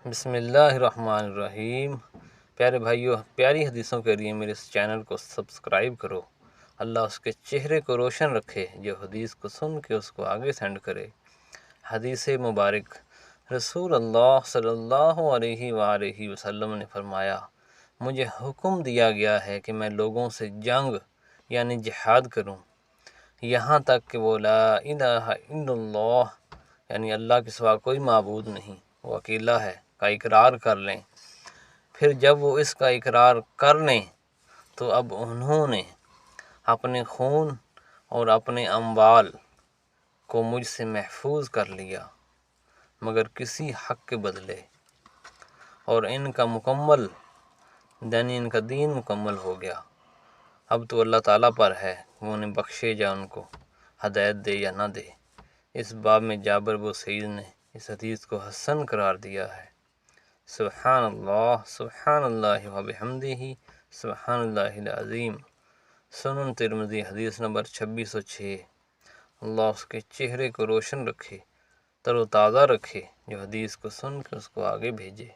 بسم اللہ الرحمن الرحیم۔ پیارے بھائیو، پیاری حدیثوں کے لیے میرے اس چینل کو سبسکرائب کرو۔ اللہ اس کے چہرے کو روشن رکھے جو حدیث کو سن کے اس کو آگے سینڈ کرے۔ حدیث مبارک، رسول اللہ صلی اللہ علیہ وآلہ وسلم نے فرمایا، مجھے حکم دیا گیا ہے کہ میں لوگوں سے جنگ یعنی جہاد کروں، یہاں تک کہ وہ لا الہ الا اللہ یعنی اللہ کے سوا کوئی معبود نہیں، وہ اکیلا ہے، کا اقرار کر لیں۔ پھر جب وہ اس کا اقرار کر لیں تو اب انہوں نے اپنے خون اور اپنے اموال کو مجھ سے محفوظ کر لیا مگر کسی حق کے بدلے، اور ان کا دین مکمل ہو گیا۔ اب تو اللہ تعالیٰ پر ہے وہ انہیں بخشے یا ان کو ہدایت دے یا نہ دے۔ اس باب میں جابر بن سعید نے اس حدیث کو حسن قرار دیا ہے۔ سبحان اللہ و بحمدہ، سبحان اللہ العظیم۔ سنن ترمذی حدیث نمبر 2606۔ اللہ اس کے چہرے کو روشن رکھے، تر و تازہ رکھے، جو حدیث کو سن کے اس کو آگے بھیجے۔